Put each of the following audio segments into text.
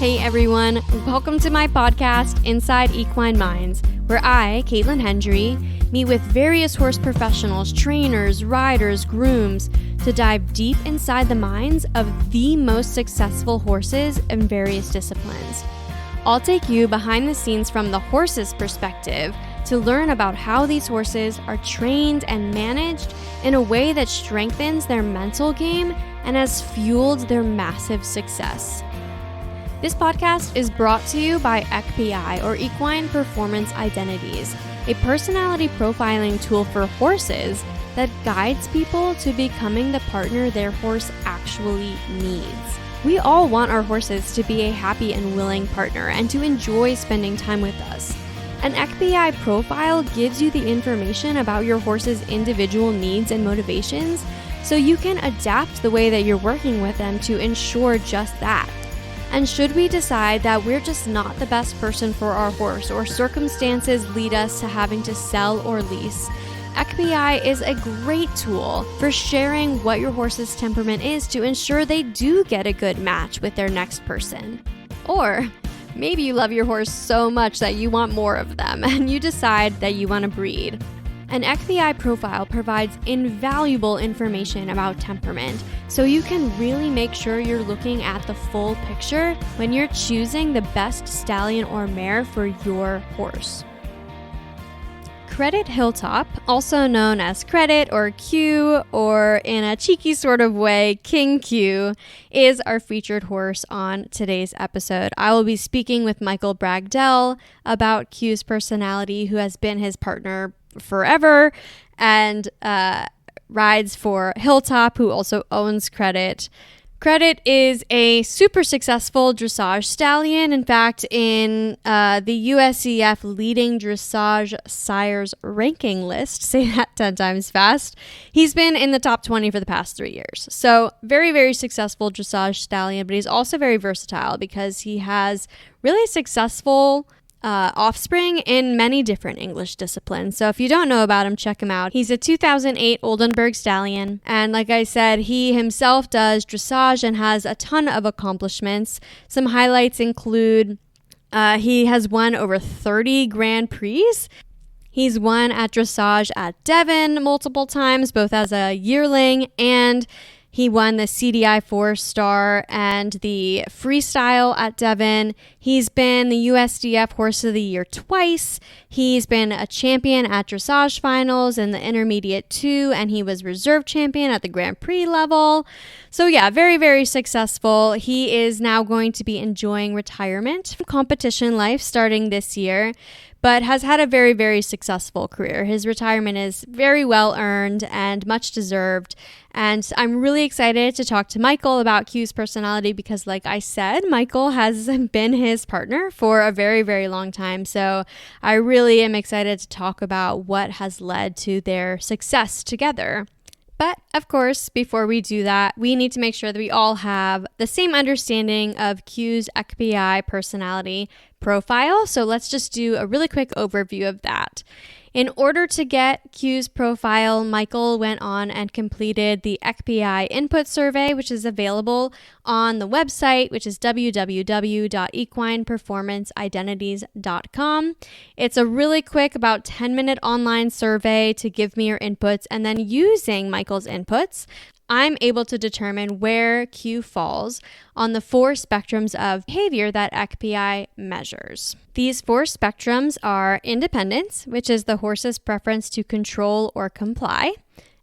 Hey everyone, welcome to my podcast, Inside Equine Minds, where I, Caitlin Hendry, meet with various horse professionals, trainers, riders, grooms, to dive deep inside the minds of the most successful horses in various disciplines. I'll take you behind the scenes from the horse's perspective to learn about how these horses are trained and managed in a way that strengthens their mental game and has fueled their massive success. This podcast is brought to you by EQPI, or Equine Performance Identities, a personality profiling tool for horses that guides people to becoming the partner their horse actually needs. We all want our horses to be a happy and willing partner and to enjoy spending time with us. An EQPI profile gives you the information about your horse's individual needs and motivations so you can adapt the way that you're working with them to ensure just that. And should we decide that we're just not the best person for our horse or circumstances lead us to having to sell or lease, EQPI is a great tool for sharing what your horse's temperament is to ensure they do get a good match with their next person. Or maybe you love your horse so much that you want more of them and you decide that you want to breed. An EQPI profile provides invaluable information about temperament, so you can really make sure you're looking at the full picture when you're choosing the best stallion or mare for your horse. Qredit Hilltop, also known as Qredit or Q, or in a cheeky sort of way, King Q, is our featured horse on today's episode. I will be speaking with Michael Bragdell about Q's personality, who has been his partner forever and rides for Hilltop, who also owns Qredit. Qredit is a super successful dressage stallion. In fact, in the USEF leading dressage sires ranking list, say that 10 times fast, he's been in the top 20 for the past 3 years. So very, very successful dressage stallion, but he's also very versatile because he has really successful offspring in many different English disciplines. So if you don't know about him, check him out. He's a 2008 Oldenburg stallion. And like I said, he himself does dressage and has a ton of accomplishments. Some highlights include he has won over 30 Grand Prix. He's won at dressage at Devon multiple times, both as a yearling, and he won the CDI 4-star and the freestyle at Devon. He's been the USDF Horse of the Year twice. He's been a champion at dressage finals in the intermediate 2, and he was reserve champion at the Grand Prix level. So yeah, very, very successful. He is now going to be enjoying retirement from competition life starting this year, but has had a very, very successful career. His retirement is very well earned and much deserved. And I'm really excited to talk to Michael about Q's personality because, like I said, Michael has been his partner for a very, very long time. So I really am excited to talk about what has led to their success together. But of course, before we do that, we need to make sure that we all have the same understanding of Q's EQPI personality profile. So let's just do a really quick overview of that. In order to get Q's profile, Michael went on and completed the EQPI input survey, which is available on the website, which is www.equineperformanceidentities.com. It's a really quick, about 10-minute online survey to give me your inputs, and then using Michael's inputs, I'm able to determine where Q falls on the 4 spectrums of behavior that EQPI measures. These 4 spectrums are independence, which is the horse's preference to control or comply;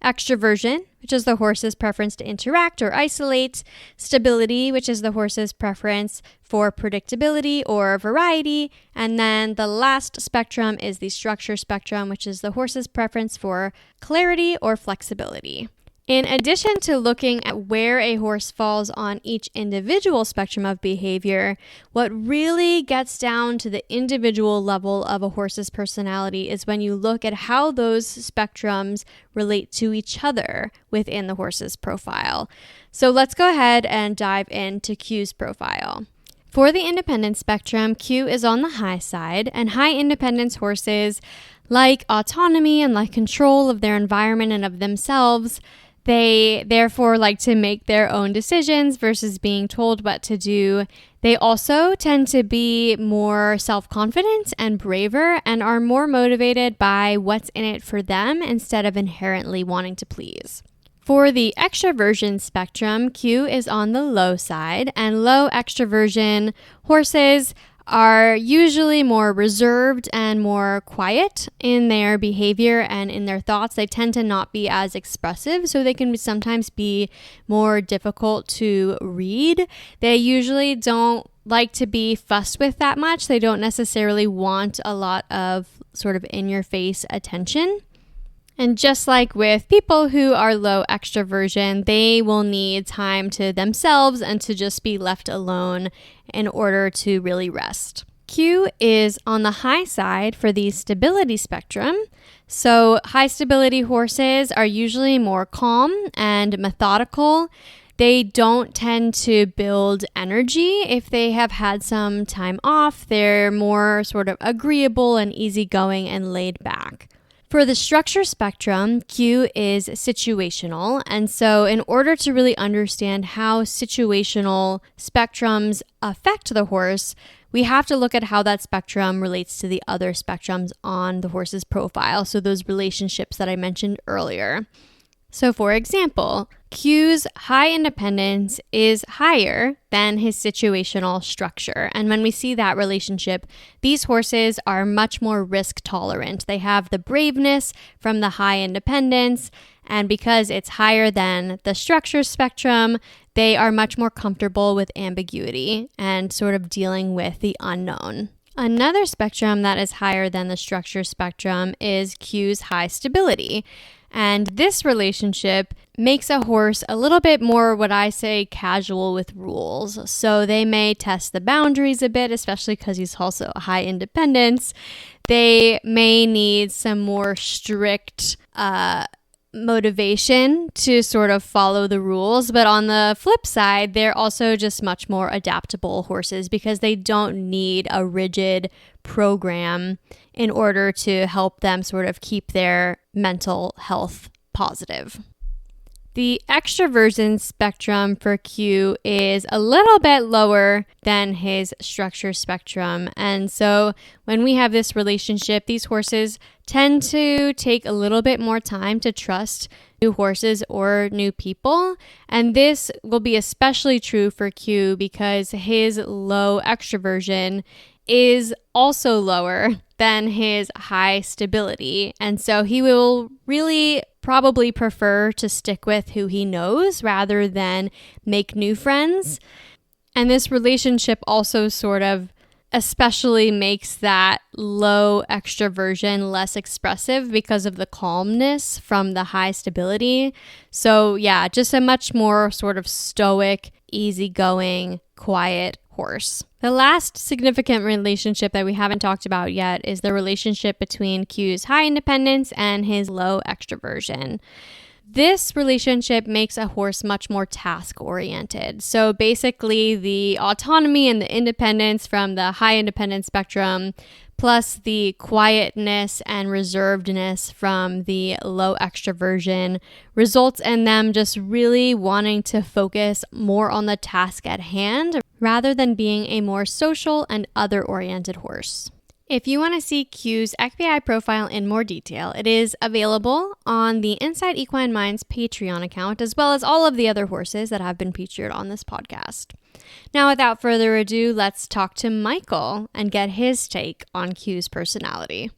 extroversion, which is the horse's preference to interact or isolate; stability, which is the horse's preference for predictability or variety; and then the last spectrum is the structure spectrum, which is the horse's preference for clarity or flexibility. In addition to looking at where a horse falls on each individual spectrum of behavior, what really gets down to the individual level of a horse's personality is when you look at how those spectrums relate to each other within the horse's profile. So let's go ahead and dive into Q's profile. For the independence spectrum, Q is on the high side, and high independence horses like autonomy and like control of their environment and of themselves. They therefore like to make their own decisions versus being told what to do. They also tend to be more self-confident and braver and are more motivated by what's in it for them instead of inherently wanting to please. For the extroversion spectrum, Q is on the low side, and low extroversion horses are usually more reserved and more quiet in their behavior and in their thoughts. They tend to not be as expressive, so they can sometimes be more difficult to read. They usually don't like to be fussed with that much. They don't necessarily want a lot of sort of in-your-face attention. And just like with people who are low extroversion, they will need time to themselves and to just be left alone in order to really rest. Q is on the high side for the stability spectrum. So high stability horses are usually more calm and methodical. They don't tend to build energy if they have had some time off. They're more sort of agreeable and easygoing and laid back. For the structure spectrum, Q is situational, and so in order to really understand how situational spectrums affect the horse, we have to look at how that spectrum relates to the other spectrums on the horse's profile, so those relationships that I mentioned earlier. So for example, Q's high independence is higher than his situational structure. And when we see that relationship, these horses are much more risk tolerant. They have the braveness from the high independence. And because it's higher than the structure spectrum, they are much more comfortable with ambiguity and sort of dealing with the unknown. Another spectrum that is higher than the structure spectrum is Q's high stability. And this relationship makes a horse a little bit more, what I say, casual with rules. So they may test the boundaries a bit, especially because he's also a high independence. They may need some more strict motivation to sort of follow the rules. But on the flip side, they're also just much more adaptable horses because they don't need a rigid program in order to help them sort of keep their mental health positive. The extroversion spectrum for Q is a little bit lower than his structure spectrum. And so when we have this relationship, these horses tend to take a little bit more time to trust new horses or new people. And this will be especially true for Q because his low extroversion is also lower than his high stability. And so he will really probably prefer to stick with who he knows rather than make new friends. And this relationship also sort of especially makes that low extroversion less expressive because of the calmness from the high stability. So yeah, just a much more sort of stoic, easygoing, quiet horse. The last significant relationship that we haven't talked about yet is the relationship between Q's high independence and his low extroversion. This relationship makes a horse much more task-oriented. So basically, the autonomy and the independence from the high independence spectrum, plus the quietness and reservedness from the low extroversion, results in them just really wanting to focus more on the task at hand rather than being a more social and other-oriented horse. If you want to see Q's equi profile in more detail, it is available on the Inside Equine Minds Patreon account, as well as all of the other horses that have been featured on this podcast. Now, without further ado, let's talk to Michael and get his take on Q's personality.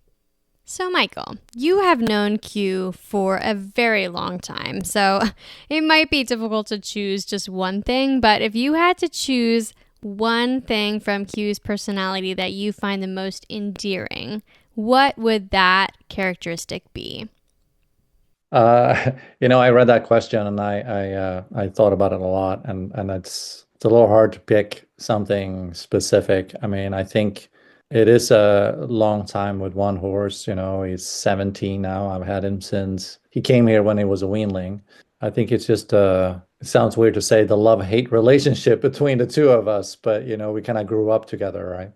So, Michael, you have known Q for a very long time, so it might be difficult to choose just one thing, but if you had to choose one thing from Q's personality that you find the most endearing, what would that characteristic be? I read that question and I thought about it a lot, and it's a little hard to pick something specific. I mean, I think it is a long time with one horse. He's 17 now. I've had him since he came here when he was a weanling. I think it's just it sounds weird to say the love-hate relationship between the two of us, but we kind of grew up together, right?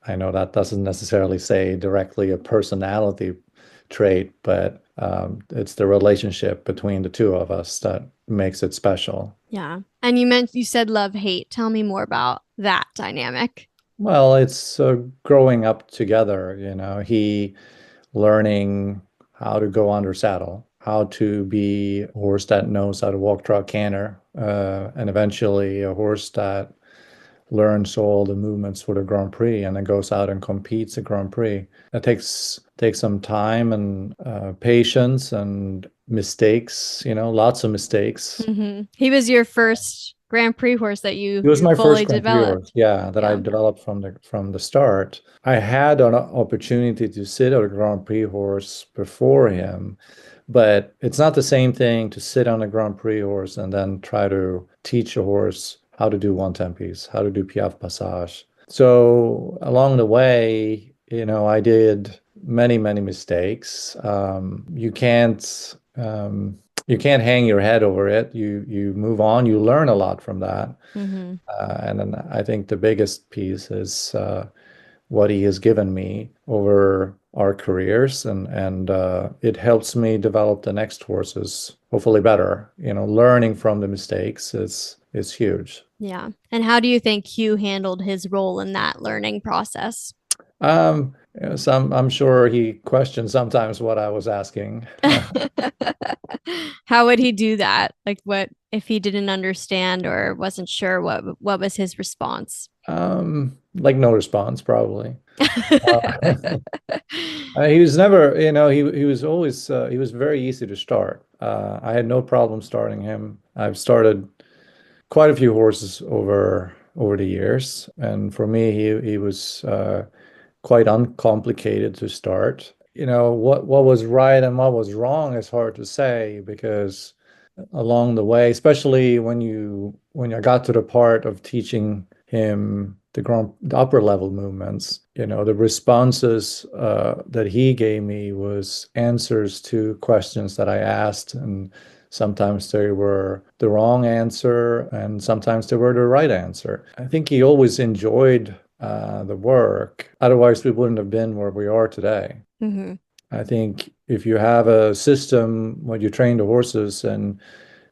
I know that doesn't necessarily say directly a personality trait, but it's the relationship between the two of us that makes it special. Yeah. And you said love hate. Tell me more about that dynamic. Well, it's growing up together, he learning how to go under saddle, how to be a horse that knows how to walk, trot, canter, and eventually a horse that learns all the movements for the Grand Prix and then goes out and competes the Grand Prix. That takes some time and patience and mistakes, lots of mistakes. He was your first Grand Prix horse that He was you my fully first Grand Prix developed. horse, yeah, that I Yeah. developed from the start. I had an opportunity to sit on a Grand Prix horse before him, but it's not the same thing to sit on a Grand Prix horse and then try to teach a horse how to do one tempies, how to do piaffe passage. So along the way, I did many, many mistakes. You can't hang your head over it. You move on. You learn a lot from that. Hmm. And then I think the biggest piece is what he has given me over our careers, and it helps me develop the next horses hopefully better. Learning from the mistakes is huge. Yeah. And how do you think Hugh handled his role in that learning process? I'm sure he questioned sometimes what I was asking. How would he do that? Like what if he didn't understand or wasn't sure what was his response? Like no response, probably. Uh, he was never, he was always, he was very easy to start. I had no problem starting him. I've started quite a few horses over the years, and for me, he was quite uncomplicated to start. What was right and what was wrong is hard to say because along the way, especially when I got to the part of teaching him the upper level movements, the responses that he gave me was answers to questions that I asked, and sometimes they were the wrong answer, and sometimes they were the right answer. I think he always enjoyed the work. Otherwise, we wouldn't have been where we are today. Hmm. I think if you have a system when you train the horses and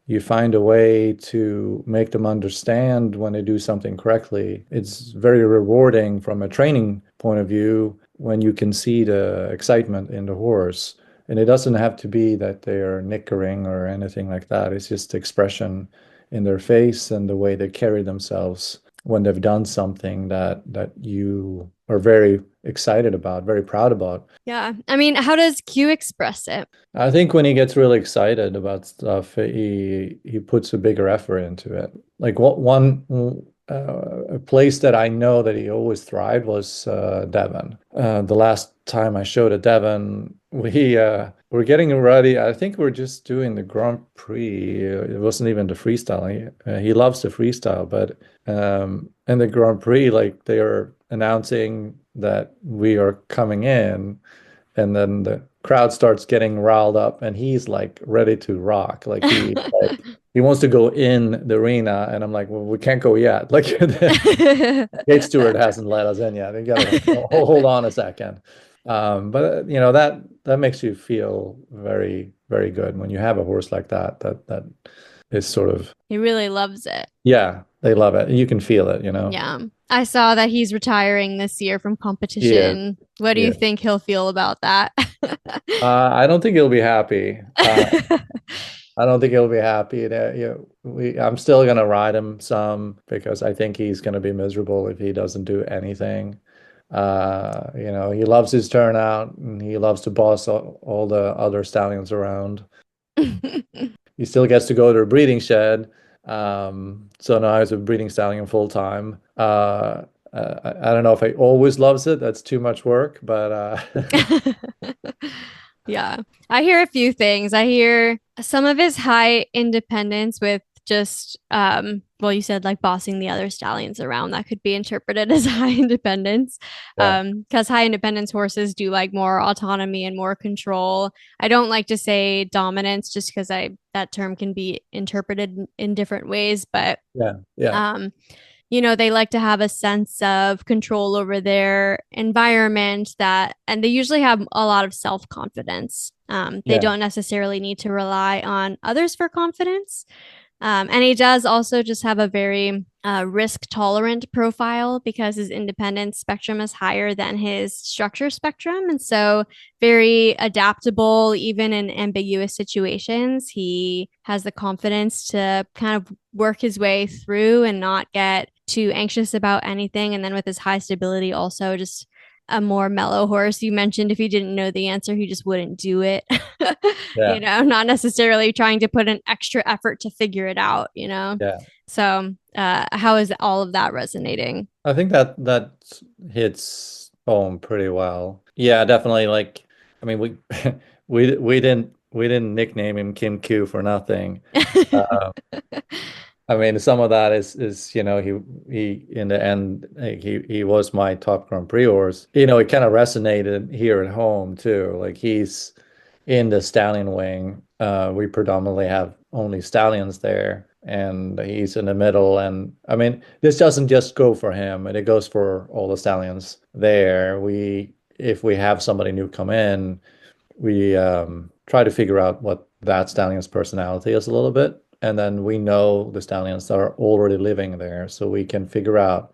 you find a way to make them understand when they do something correctly, it's very rewarding from a training point of view when you can see the excitement in the horse. And it doesn't have to be that they are nickering or anything like that. It's just the expression in their face and the way they carry themselves when they've done something that you are very excited about, very proud about. Yeah. I mean, how does Q express it? I think when he gets really excited about stuff, he puts a bigger effort into it. Like a place that I know that he always thrived was Devon. The last time I showed at Devon, we're getting ready. I think we're just doing the Grand Prix. It wasn't even the freestyle. He loves the freestyle, but in the Grand Prix, like they are announcing that we are coming in, and then the crowd starts getting riled up, and he's like ready to rock. Like he wants to go in the arena, and I'm like, well, we can't go yet. Like the gate steward hasn't let us in yet. You gotta hold on a second. But that makes you feel very, very good when you have a horse like that. That is sort of, He really loves it. yeah, they love it. You can feel it. Yeah. I saw that he's retiring this year from Yeah, competition. What do you yeah. think he'll feel about that? I don't think he'll be happy. I don't think he'll be happy that I'm still gonna ride him some because I think he's gonna be miserable if he doesn't do anything. He loves his turnout and he loves to boss all the other stallions around. He still gets to go to a breeding shed. So now he's a breeding stallion full time. I don't know if he always loves it. That's too much work, but Yeah. I hear a few things. I hear some of his high independence with just well, you said like bossing the other stallions around. That could be interpreted as high independence. yeah, Because high independence horses do like more autonomy and more control. I don't like to say dominance just because I that term can be interpreted in different ways, but yeah, yeah. um they like to have a sense of control over their environment and they usually have a lot of self-confidence. They Yeah. don't necessarily need to rely on others for confidence. And he does also just have a very risk tolerant profile because his independence spectrum is higher than his structure spectrum. And so, very adaptable, even in ambiguous situations. He has the confidence to kind of work his way through and not get too anxious about anything. And then, with his high stability, also just a more mellow horse. You mentioned if he didn't know the answer, he just wouldn't do it. Yeah. Not necessarily trying to put an extra effort to figure it out. Yeah. So, how is all of that resonating? I think that hits home pretty well. Yeah, definitely. Like, I mean, we we didn't nickname him Kim Q for nothing. Uh, I mean, some of that is he in the end he was my top Grand Prix horse. It kind of resonated here at home too. Like he's in the stallion wing. We predominantly have only stallions there, and he's in the middle. And I mean, this doesn't just go for him, and it goes for all the stallions there. If we have somebody new come in, we try to figure out what that stallion's personality is a little bit. And then we know the stallions that are already living there, so we can figure out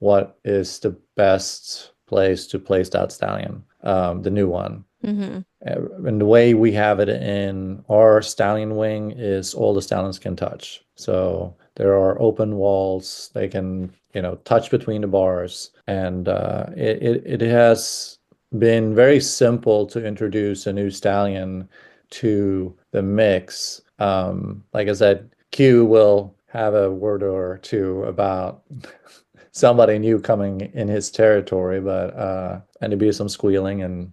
what is the best place to place that stallion, the new one. Mm-hmm. And the way we have it in our stallion wing is all the stallions can touch. So there are open walls. They can, touch between the bars. And it has been very simple to introduce a new stallion to the mix. Like I said, Q will have a word or two about somebody new coming in his territory, but and there'd be some squealing and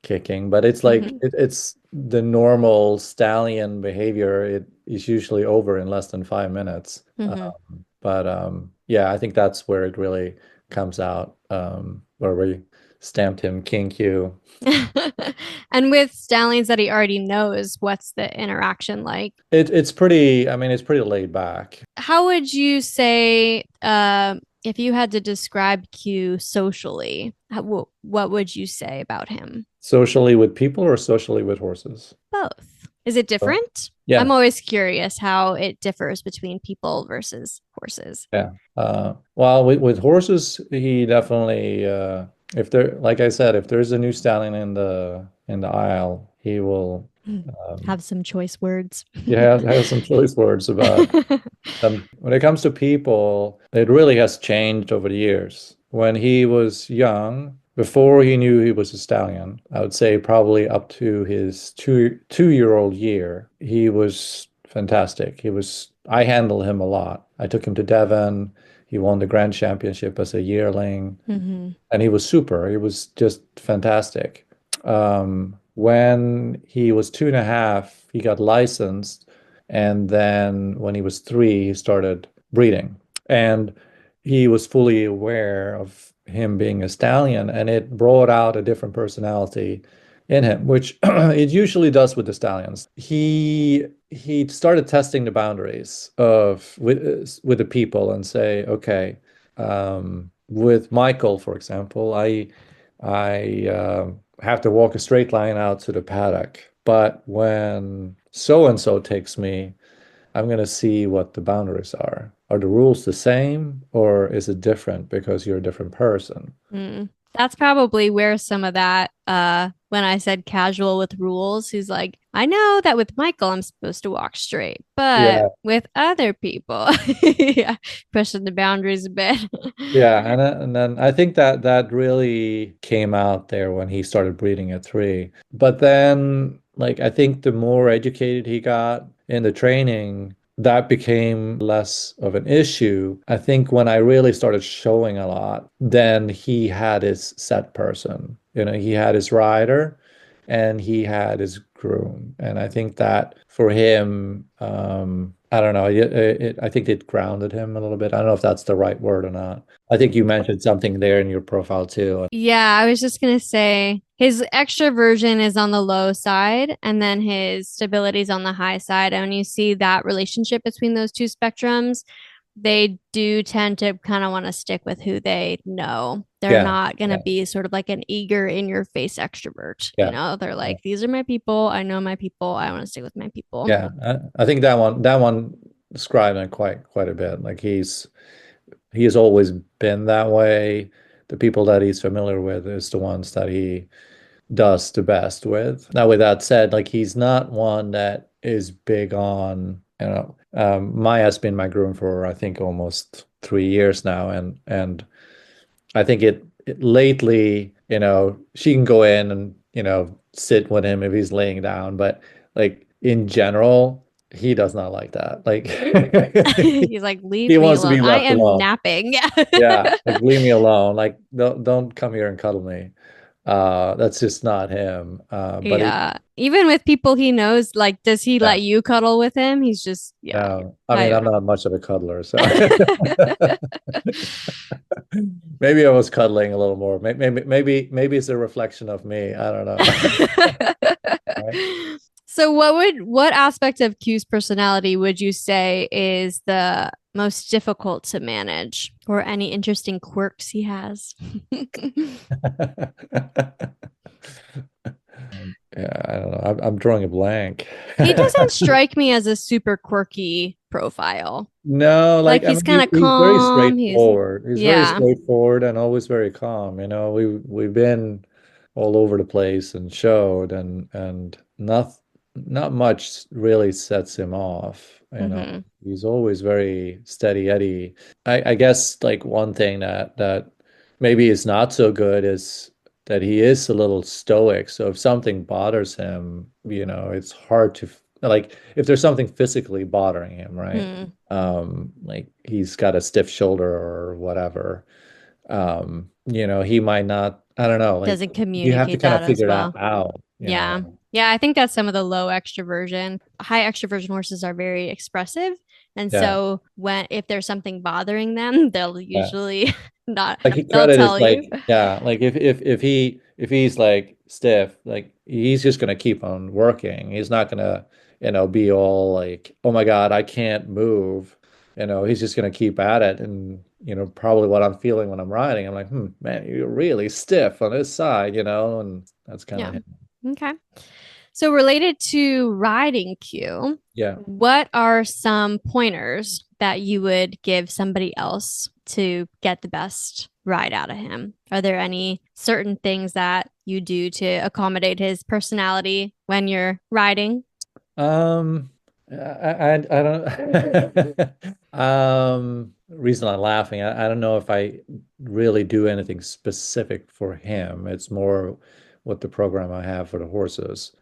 kicking, but it's like Mm-hmm. it's the normal stallion behavior. It is usually over in less than 5 minutes. Mm-hmm. But yeah, I think that's where it really comes out, where we stamped him King Q. And with stallions that he already knows, what's the interaction like? It's pretty, I mean, it's pretty laid back. How would you say, if you had to describe Q socially, what would you say about him? Socially with people or socially with horses? Both. Is it Oh, different? I'm yeah. always curious how it differs between people versus horses. Yeah. Well, with horses, he definitely if there, like I said, if there's a new stallion in the aisle, he will Have some choice words. yeah, has some choice words about when it comes to people, it really has changed over the years. When he was young, before he knew he was a stallion, I would say probably up to his two-year-old year, he was fantastic. I handled him a lot. I took him to Devon. He won the Grand Championship as a yearling, Mm-hmm. and he was super. He was just fantastic. When he was 2.5, he got licensed, and then when he was 3, he started breeding. And he was fully aware of him being a stallion, and it brought out a different personality in him, which it usually does with the stallions. He started testing the boundaries of with the people and say, okay, with Michael, for example, I have to walk a straight line out to the paddock. But when so and so takes me, I'm going to see what the boundaries are. Are the rules the same or is it different because you're a different person? Mm. That's probably where some of that, when I said casual with rules, he's like, I know that with Michael, I'm supposed to walk straight, but Yeah, with other people, yeah, pushing the boundaries a bit. yeah, and then I think that really came out there when he started breeding at 3. But then, like, I think the more educated he got in the training, that became less of an issue. I think when I really started showing a lot, then he had his set person. He had his rider and he had his groom. And I think that for him, I don't know, I think it grounded him a little bit. I don't know if that's the right word or not. I think you mentioned something there in your profile too. Yeah, I was just going to say his extroversion is on the low side and then his stability is on the high side. And when you see that relationship between those two spectrums, they do tend to kind of want to stick with who they know. They're Yeah, not going to yeah, be sort of like an eager in your face extrovert. You yeah, know, they're yeah. like, these are my people. I know my people. I want to stick with my people. Yeah, I think that one described it quite a bit. Like he has always been that way. The people that he's familiar with is the ones that he does the best with. Now, with that said, like he's not one that is big on, Maya's been my groom for I think almost 3 years now, and I think it lately, she can go in and, sit with him if he's laying down, but like in general, he does not like that. Like He's like, leave he me wants to alone. be I left am alone. napping. Yeah, like leave me alone. Like don't come here and cuddle me. That's just not him. But it Yeah. Even with people he knows, like, does he Yeah, let you cuddle with him? He's just, yeah. no. I mean, I I'm not much of a cuddler, so maybe I was cuddling a little more. Maybe it's a reflection of me. I don't know. Right? So what aspect of Q's personality would you say is the most difficult to manage or any interesting quirks he has? Yeah, I don't know. I'm drawing a blank. He doesn't strike me as a super quirky profile. No, Like like I he's mean, kind of he's very calm. He's straightforward. He's very yeah. straightforward and always very calm. We've been all over the place and showed, and not much really sets him off. Hmm. He's always very steady Eddie. I guess like one thing that maybe is not so good is that he is a little stoic. So if something bothers him, it's hard to like if there's something physically bothering him, right? Hmm. Like he's got a stiff shoulder or whatever. He might not, I don't know, like Doesn't you have to communicate kind that of as figure that well. out, Yeah. Yeah, I think that's some of the low extroversion. High extroversion horses are very expressive. And Yeah, so when if there's something bothering them, they'll yeah. usually not Like they'll credit is tell you. like, yeah, like if he's like stiff, like he's just gonna keep on working. He's not gonna, be all like, oh my God, I can't move. He's just gonna keep at it. And, probably what I'm feeling when I'm riding, I'm like, man, you're really stiff on this side, and that's kind of Yeah. him. Okay. So related to riding Q, Yeah. what are some pointers that you would give somebody else to get the best ride out of him? Are there any certain things that you do to accommodate his personality when you're riding? I don't reason I'm laughing, I don't know if I really do anything specific for him. It's more what the program I have for the horses.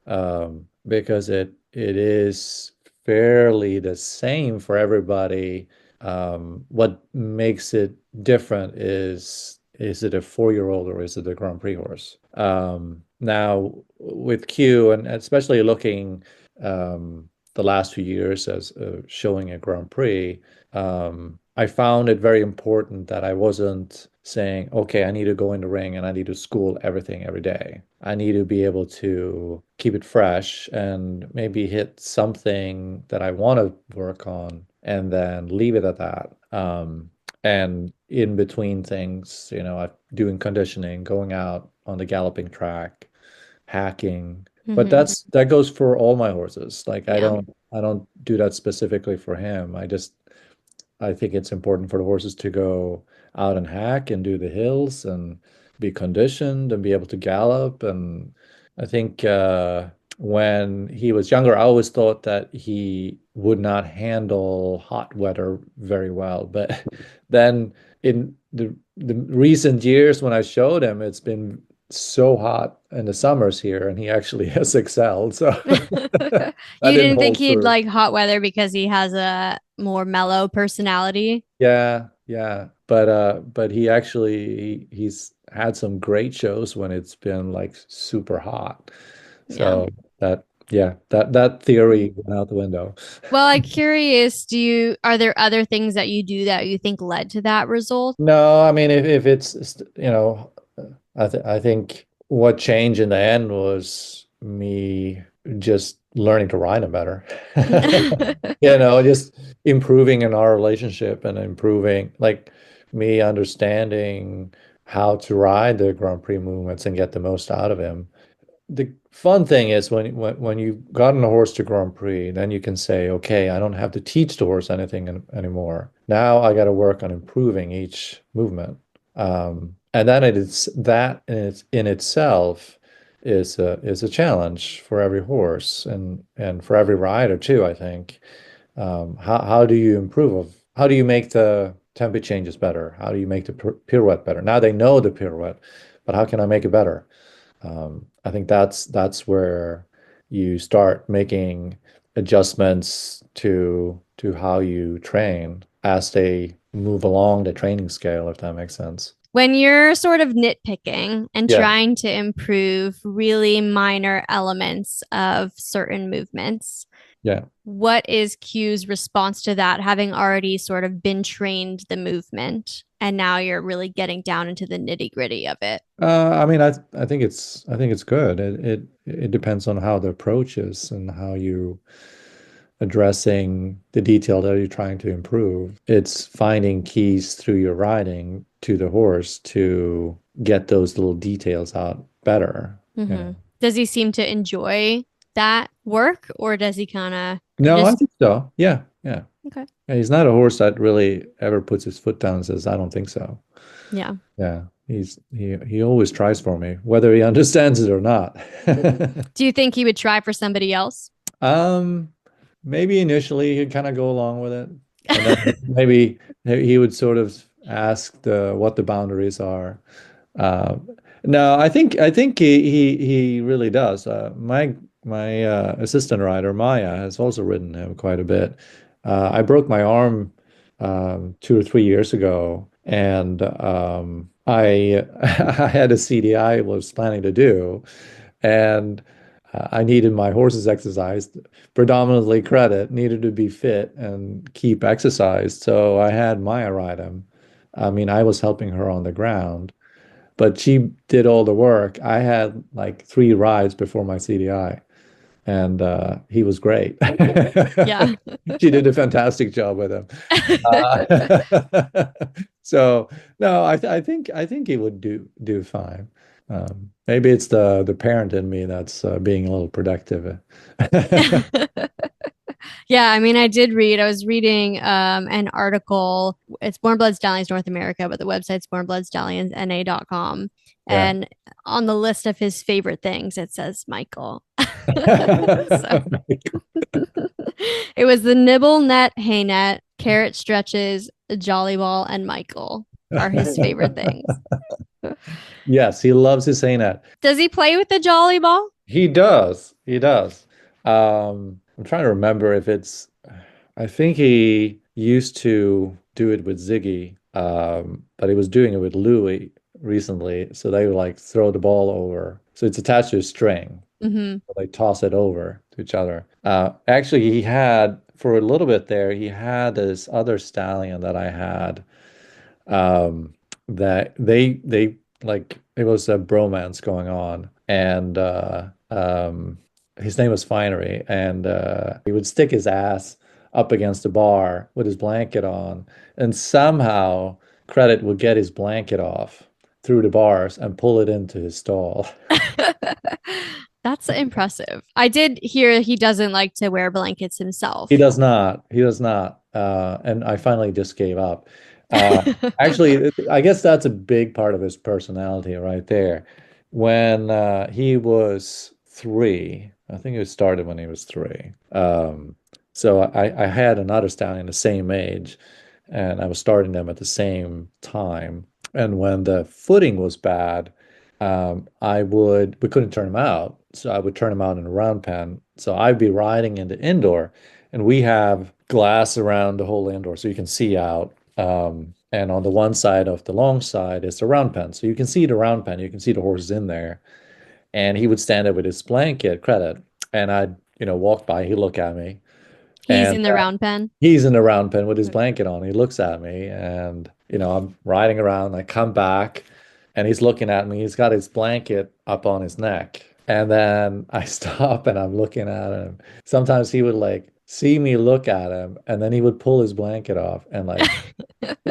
Because it is fairly the same for everybody. What makes it different is it a 4-year-old or is it a Grand Prix horse? Now with Q and especially looking the last few years as showing a Grand Prix, I found it very important that I wasn't saying, okay, I need to go in the ring and I need to school everything every day. I need to be able to keep it fresh and maybe hit something that I want to work on and then leave it at that. And in between things, I'm doing conditioning, going out on the galloping track, hacking, but Mm-hmm. that goes for all my horses. Like I Yeah. don't I don't do that specifically for him. I think it's important for the horses to go out and hack and do the hills and be conditioned and be able to gallop. And I think when he was younger, I always thought that he would not handle hot weather very well. But then in the recent years when I showed him, it's been so hot in the summers here, and he actually has excelled. So that You didn't didn't think hold he'd true. like hot weather because he has a more mellow personality? Yeah, yeah. But he actually he's had some great shows when it's been like super hot. Yeah. So that theory went out the window. Well, I'm curious, are there other things that you do that you think led to that result? No, I mean if it's I think what changed in the end was me just learning to ride him better. Just improving in our relationship and improving, like me understanding how to ride the Grand Prix movements and get the most out of him. The fun thing is when you've gotten a horse to Grand Prix, then you can say, okay, I don't have to teach the horse anything anymore. Now I got to work on improving each movement. And then it is that in itself is a challenge for every horse and for every rider too, I think. How do you how do you make the tempo changes better? How do you make the pirouette better? Now they know the pirouette, but how can I make it better? I think that's where you start making adjustments to how you train as they move along the training scale, if that makes sense. When you're sort of nitpicking and Yeah. trying to improve really minor elements of certain movements, Yeah. what is Q's response to that, having already sort of been trained the movement and now you're really getting down into the nitty gritty of it? I mean, I think it's good. It depends on how the approach is and how you addressing the detail that you're trying to improve. It's finding keys through your riding to the horse to get those little details out better. Mm-hmm. Does he seem to enjoy that work, or does he kind of No, I just think so. Yeah, yeah. okay? Yeah, he's not a horse that really ever puts his foot down and says, I don't think so. Yeah. Yeah. He always tries for me, whether he understands it or not. Do you think he would try for somebody else? Um, maybe initially he'd kind of go along with it, and then maybe he would sort of ask the what the boundaries are. Uh, no, I think he really does. My assistant rider Maya has also ridden him quite a bit. I broke my arm 2 or 3 years ago, and I I had a CDI was planning to do, and I needed my horses exercised, predominantly Qredit, needed to be fit and keep exercised. So I had Maya ride him. I mean, I was helping her on the ground, but she did all the work. I had like 3 rides before my CDI, and he was great. Yeah. She did a fantastic job with him. So no, I think he would do fine. Maybe it's the parent in me that's being a little productive. Yeah, I mean, I was reading an article. It's Born Blood Stallions North America, but the website's bornbloodstallionsna.com. Yeah. And on the list of his favorite things, it says Michael. So it was the nibble net, hay net, carrot stretches, jolly ball, and Michael are his favorite things. Yes, he loves his Hanet. Does he play with the jolly ball? He does. He does. I'm trying to remember if it's, I think he used to do it with Ziggy, but he was doing it with Louie recently. So they would like throw the ball over. So it's attached to a string. Mm-hmm. They toss it over to each other. Actually, he had, for a little bit there, he had this other stallion that I had, that they like it was a bromance going on, and his name was Finery, and he would stick his ass up against the bar with his blanket on, and somehow Qredit would get his blanket off through the bars and pull it into his stall. That's impressive. I did hear he doesn't like to wear blankets himself. He does not. He does not. And I finally just gave up. Actually, I guess that's a big part of his personality right there. When he was 3, I think it started when he was 3. So I had another stallion the same age, and I was starting them at the same time. And when the footing was bad, we couldn't turn him out. So I would turn him out in a round pen. So I'd be riding in the indoor, and we have glass around the whole indoor so you can see out. And on the one side of the long side is the round pen. So you can see the round pen, you can see the horses in there. And he would stand there with his blanket, Qredit, and I'd, walk by, he'd look at me. He's And in the round pen. he's in the round pen with his blanket on. He looks at me, and I'm riding around. I come back, and he's looking at me. He's got his blanket up on his neck, And then I stop and I'm looking at him. Sometimes he would like see me look at him and then he would pull his blanket off and like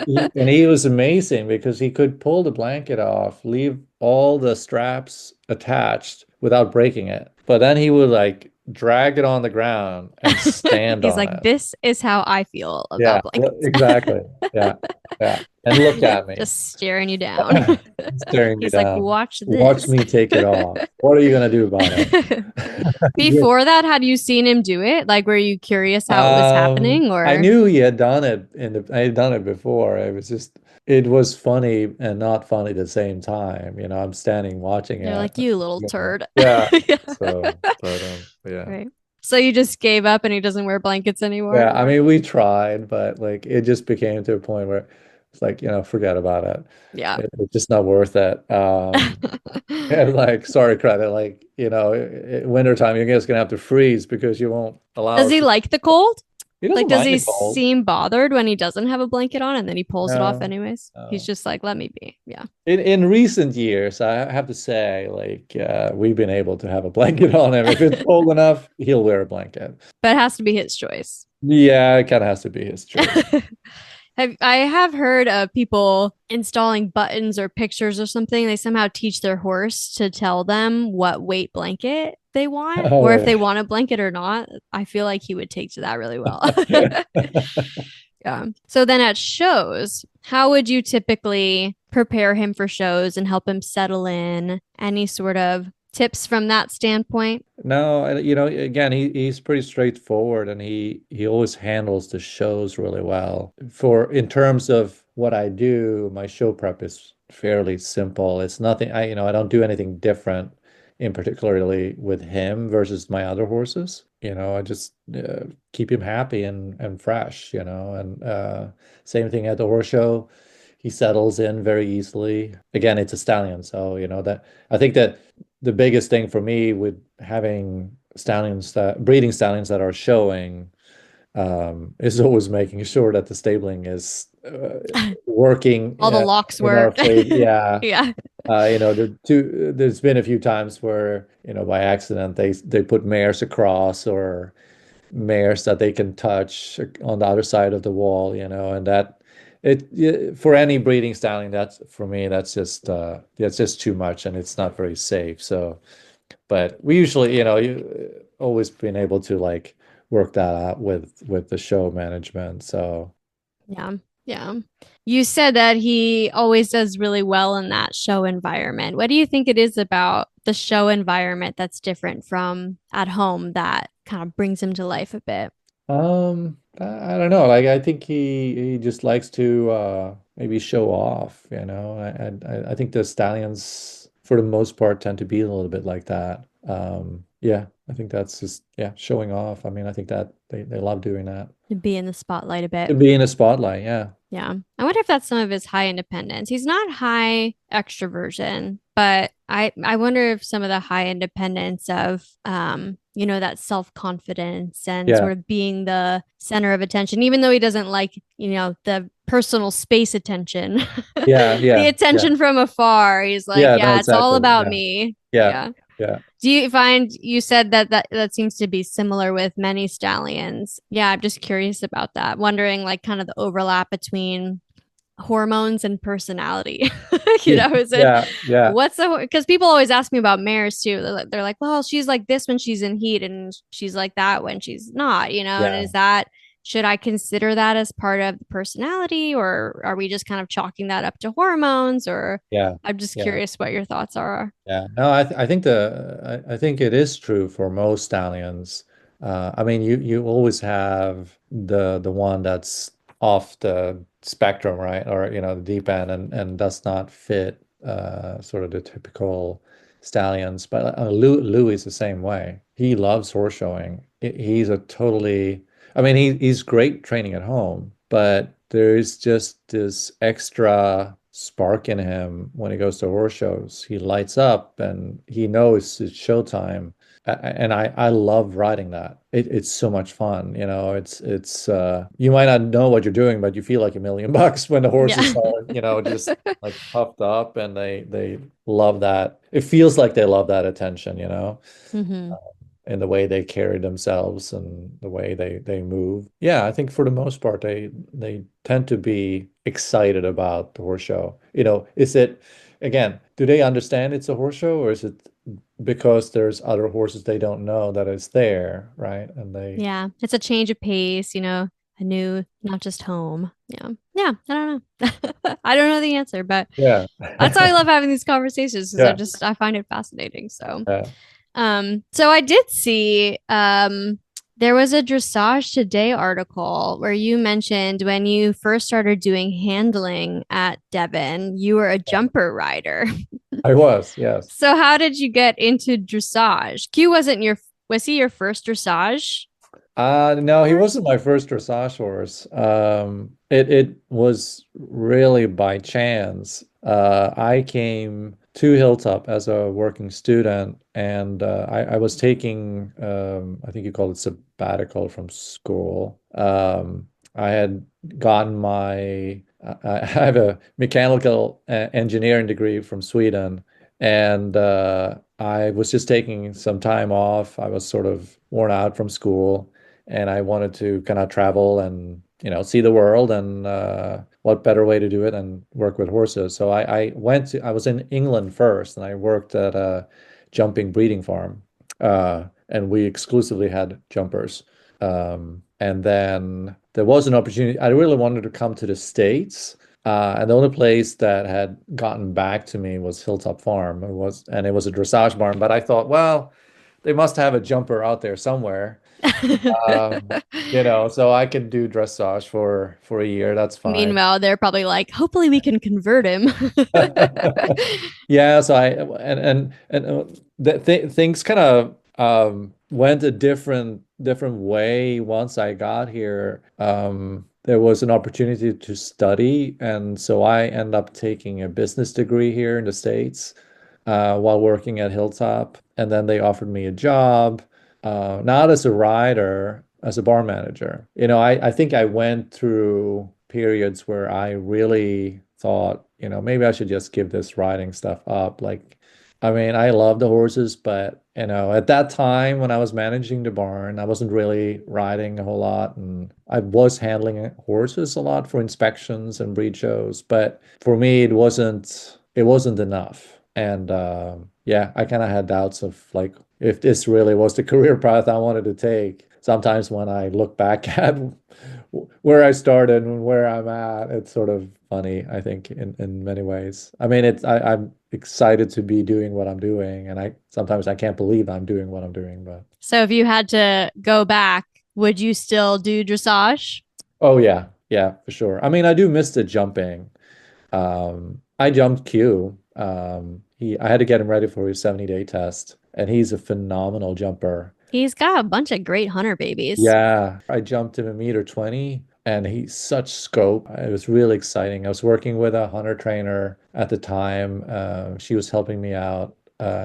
and he was amazing because he could pull the blanket off, leave all the straps attached without breaking it. But then he would like drag it on the ground and stand He's on like, it. this is how I feel Yeah, about blankets. exactly. Yeah, yeah. And look at me. Just staring you down. Staring me He's like, down. watch Watch this. me take it off. What are you gonna do about it? Before that, had you seen him do it? Like, were you curious how it was happening, I or knew he had done it I had done it before. It was funny and not funny at the same time. I'm standing watching they're it. like, you little You know. turd? Yeah. Yeah. Yeah. Right. So you just gave up and he doesn't wear blankets Yeah, anymore? I mean, we tried, but like it just became to a point where it's like, forget about it. Yeah. It's just not worth it. And like, sorry, credit, like, wintertime, you're just gonna have to freeze because you won't allow Does us he to. like the cold? He Like, doesn't does mind he the cold. seem bothered when he doesn't have a blanket on and then he pulls it off No, anyways? He's no. just like, let me be. Yeah. In recent years, I have to say, like, we've been able to have a blanket on him. If it's cold enough, he'll wear a blanket. But it has to be his choice. Yeah, it kind of has to be his choice. I have heard of people installing buttons or pictures or something. They somehow teach their horse to tell them what weight blanket they want, Oh, or if they really? want a blanket or not. I feel like he would take to that really well. Yeah. So then at shows, how would you typically prepare him for shows and help him settle in? Any sort of tips from that standpoint? No, again, he's pretty straightforward and he always handles the shows really well. In terms of what I do, my show prep is fairly simple. It's nothing, I don't do anything different in particularly with him versus my other horses. I just keep him happy and fresh, and same thing at the horse show. He settles in very easily. Again, it's a stallion, so that I think that the biggest thing for me with having breeding stallions that are showing is always making sure that the stabling is working All the locks in our work. favor. Yeah. Yeah. There's been a few times where, by accident they put mares across or mares that they can touch on the other side of the wall, and for any breeding stallion, that's for me, that's just too much and it's not very safe. So, but we usually, you always been able to like work that out with the show management. So, Yeah. Yeah. You said that he always does really well in that show environment. What do you think it is about the show environment that's different from at home that kind of brings him to life a bit? I don't know. Like I think he just likes to maybe show off, I think the stallions for the most part tend to be a little bit like that. Yeah, I think that's just yeah, showing off. I mean, I think that they love doing that. To be in the spotlight a To bit. be in a spotlight, yeah. Yeah. I wonder if that's some of his high independence. He's not high extroversion, but I wonder if some of the high independence of that self-confidence and Yeah. sort of being the center of attention, even though he doesn't like, the personal space attention. Yeah, The yeah, yeah. attention from afar. He's like, Yeah, no, yeah, it's all exactly. about Yeah. me. Yeah. Yeah. Yeah. Do you find you said that seems to be similar with many stallions? Yeah, I'm just curious about that. Wondering like kind of the overlap between hormones and personality. Is it Yeah, yeah, what's the because people always ask me about mares too. They're like, well, she's like this when she's in heat and she's like that when she's not, and yeah, is that should I consider that as part of the personality or are we just kind of chalking that up to hormones or yeah, I'm just yeah. curious what your thoughts are. Yeah, no, I think it is true for most stallions. I mean, you always have the one that's off the spectrum, right? Or the deep end and does not fit sort of the typical stallions. But Louis is the same way. He loves horse showing. He's a totally, I mean, he's great training at home, but there's just this extra spark in him when he goes to horse shows. He lights up and he knows it's showtime. And I love riding that. It's so much fun. You might not know what you're doing, but you feel like $1 million when the horses Yeah. are, just like puffed up, and they love that. It feels like they love that attention, Hmm. and the way they carry themselves and the way they move. Yeah, I think for the most part they tend to be excited about the horse show. Is it, again, do they understand it's a horse show, or is it because there's other horses they don't know that it's there, right? And they, Yeah. It's a change of pace, a new, not just home. Yeah. Yeah. I don't know. I don't know the answer, but yeah. that's why I love having these conversations because Yeah. I find it fascinating. So, Yeah. so I did see there was a Dressage Today article where you mentioned when you first started doing handling at Devon, you were a jumper rider. I was, yes. So how did you get into dressage? Q wasn't your Was he your first dressage No, he horse? wasn't my first dressage horse. It was really by chance. I came to Hilltop as a working student, and I was taking, I think you call it sabbatical from school. I had gotten I have a mechanical engineering degree from Sweden, and I was just taking some time off. I was sort of worn out from school, and I wanted to kind of travel and see the world, and what better way to do it than work with horses. So I was in England first, and I worked at a jumping breeding farm, and we exclusively had jumpers. And then there was an opportunity. I really wanted to come to the States. And the only place that had gotten back to me was Hilltop Farm. It was a dressage barn, but I thought, well, they must have a jumper out there somewhere. Um, so I can do dressage for a year. That's fine. Meanwhile, they're probably like, hopefully we can convert him. Yeah, so I and things kind of went a different way once I got here. There was an opportunity to study, and so I ended up taking a business degree here in the States while working at Hilltop, and then they offered me a job, not as a rider, as a bar manager. I think I went through periods where I really thought, maybe I should just give this riding stuff up. Like, I mean, I love the horses, but at that time when I was managing the barn, I wasn't really riding a whole lot, and I was handling horses a lot for inspections and breed shows, but for me, it wasn't enough. And yeah, I kind of had doubts of like if this really was the career path I wanted to take. Sometimes when I look back at where I started and where I'm at, it's sort of funny, I think, in many ways. I mean, I'm excited to be doing what I'm doing, and I sometimes I can't believe I'm doing what I'm doing, but So if you had to go back, would you still do dressage? oh yeah, yeah, for sure. I mean, I do miss the jumping. I jumped Q. I had to get him ready for his 70-day test, and he's a phenomenal jumper. He's got a bunch of great hunter babies. Yeah, I jumped him 1.20 m, and he's such scope. It was really exciting. I was working with a hunter trainer at the time. She was helping me out.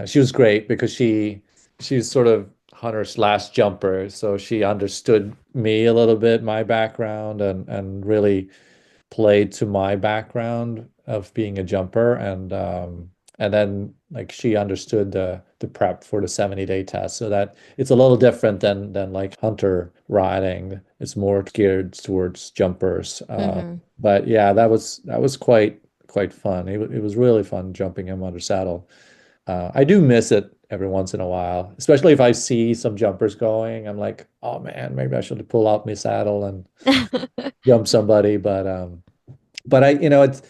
She was great because she's sort of hunter slash jumper, so she understood me a little bit, my background, and really played to my background of being a jumper, and then like she understood the prep for the 70-day test, so that it's a little different than like hunter riding. It's more geared towards jumpers. Hmm. But yeah, that was quite fun. It was really fun jumping him under saddle. I do miss it every once in a while, especially if I see some jumpers going. I'm like, oh man, maybe I should pull out my saddle and jump somebody. But it's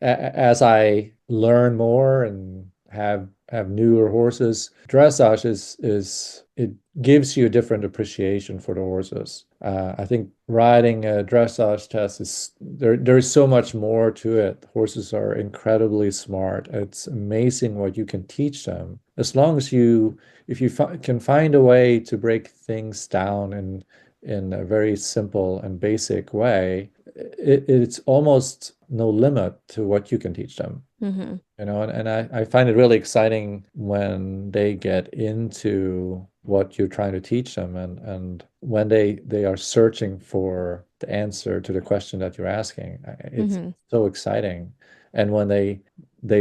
as I learn more and have newer horses, dressage is it gives you a different appreciation for the horses. I think riding a dressage test is there's so much more to it. Horses are incredibly smart. It's amazing what you can teach them. As long as if you can find a way to break things down in a very simple and basic way, it's almost no limit to what you can teach them. Mm-hmm. And I find it really exciting when they get into what you're trying to teach them, and when they are searching for the answer to the question that you're asking. It's Mm-hmm. so exciting. And when they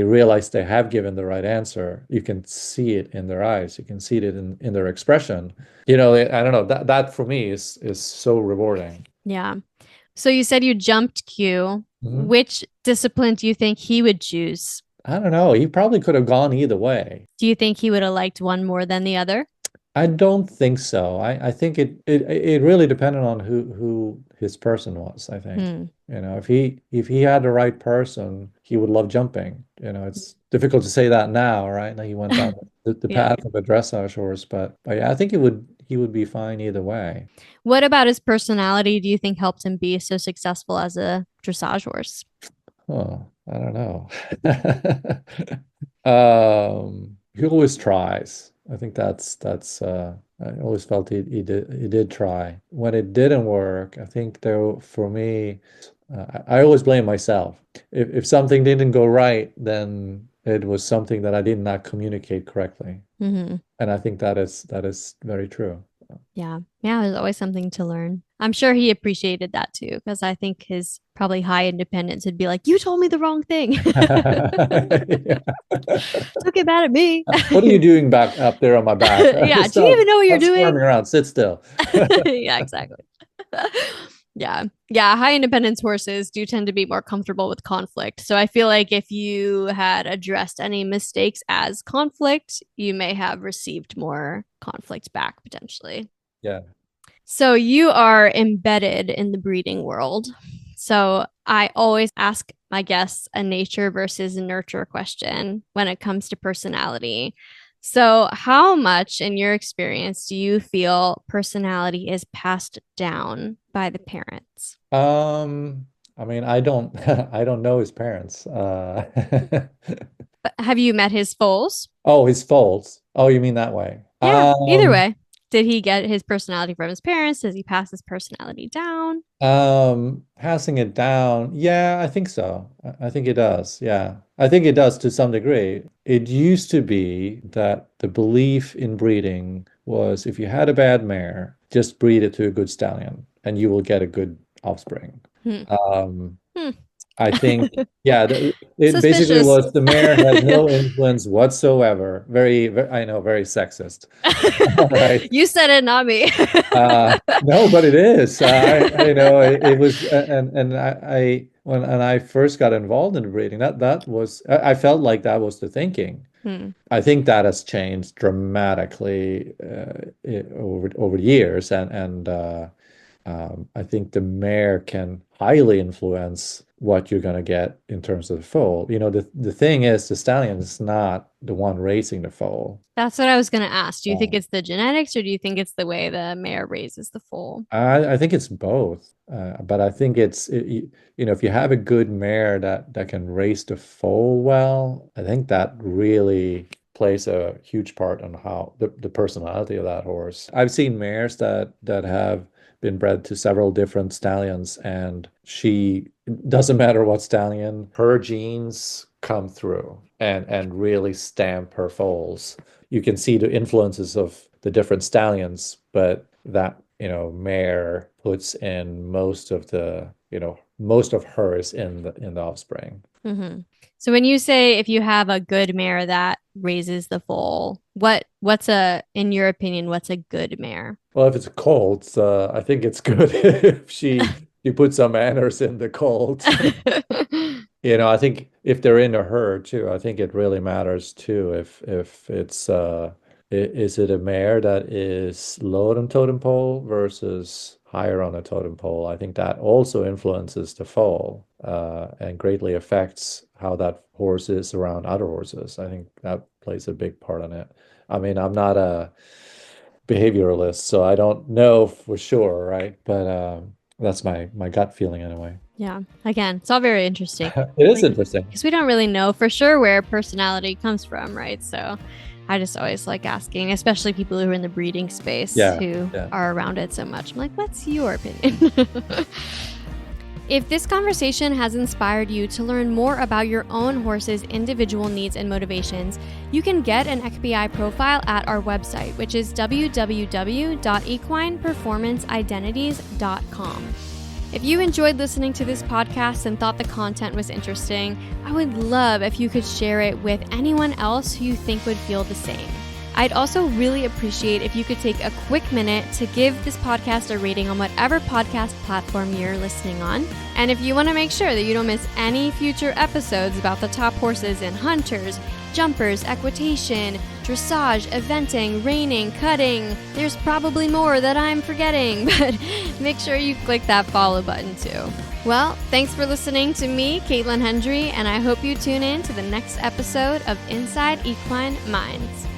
realize they have given the right answer, you can see it in their eyes, you can see it in their expression. I don't know, that for me is so rewarding. Yeah. So you said you jumped Q. Mhm. Which discipline do you think he would choose? I don't know. He probably could have gone either way. Do you think he would have liked one more than the other? I don't think so. I think it really depended on who his person was, I think. Hmm. If he had the right person, he would love jumping. It's difficult to say that now, right? Now he went down the Yeah. path of a dressage horse, but yeah, I think he would be fine either way. What about his personality do you think helped him be so successful as a dressage horse? Oh, I don't know. He always tries. I think that's I always felt he did try. When it didn't work, I think though for me, I always blame myself. If something didn't go right, then it was something that I did not communicate correctly. Mm-hmm. And I think that is very true. Yeah. Yeah. There's always something to learn. I'm sure he appreciated that too, because I think his probably high independence would be like, you told me the wrong thing. Yeah. Don't get mad at me. What are you doing back up there on my back? Yeah. Do you Stop, even know what you're stop doing? squirming around. Sit still. Yeah, exactly. Yeah. Yeah. High independence horses do tend to be more comfortable with conflict. So I feel like if you had addressed any mistakes as conflict, you may have received more conflict back potentially. Yeah. So you are embedded in the breeding world. So I always ask my guests a nature versus nurture question when it comes to personality. So, how much in your experience do you feel personality is passed down by the parents? I mean, I don't I don't know his parents. Have you met his foals? Oh, his faults. Oh, you mean that way? Yeah, either way. Did he get his personality from his parents? Does he pass his personality down? Passing it down. Yeah, I think so. I think it does. Yeah. I think it does to some degree. It used to be that the belief in breeding was if you had a bad mare, just breed it to a good stallion and you will get a good offspring. Hmm. Um, Hmm. I think, yeah, it basically Suspicious. was the mayor had no influence whatsoever. Very, very, I know, very sexist, right? You said it, not me. No, but it is. It was, and when I first got involved in breeding, that was, I felt like that was the thinking. Hmm. I think that has changed dramatically over years, and I think the mayor can highly influence what you're going to get in terms of the foal. The thing is, the stallion is not the one racing the foal. That's what I was going to ask. Do you think Um, it's the genetics or do you think it's the way the mare raises the foal? I think it's both, but I think if you have a good mare that can race the foal well, I think that really plays a huge part on how the personality of that horse. I've seen mares that have been bred to several different stallions, and she doesn't matter what stallion, her genes come through and really stamp her foals. You can see the influences of the different stallions, but that mare puts in most of hers in the offspring. Mm-hmm. So when you say if you have a good mare that raises the foal, in your opinion, what's a good mare? Well, if it's a colt, I think it's good if you put some manners in the colt. I think if they're in a herd too, I think it really matters too. If it's is it a mare that is low on totem pole versus higher on a totem pole? I think that also influences the foal and greatly affects how that horse is around other horses. I think that plays a big part on it. I mean, I'm not a behavioralist, so I don't know for sure, right? But that's my gut feeling anyway. Yeah. Again, it's all very interesting. It is Like, interesting. because we don't really know for sure where personality comes from, right? So I just always like asking, especially people who are in the breeding space Yeah, who yeah. are around it so much. I'm like, what's your opinion? If this conversation has inspired you to learn more about your own horse's individual needs and motivations, you can get an EQBI profile at our website, which is www.equineperformanceidentities.com. If you enjoyed listening to this podcast and thought the content was interesting, I would love if you could share it with anyone else who you think would feel the same. I'd also really appreciate if you could take a quick minute to give this podcast a rating on whatever podcast platform you're listening on. And if you want to make sure that you don't miss any future episodes about the top horses in hunters, jumpers, equitation, dressage, eventing, reining, cutting, there's probably more that I'm forgetting, but make sure you click that follow button too. Well, thanks for listening to me, Caitlin Hendry, and I hope you tune in to the next episode of Inside Equine Minds.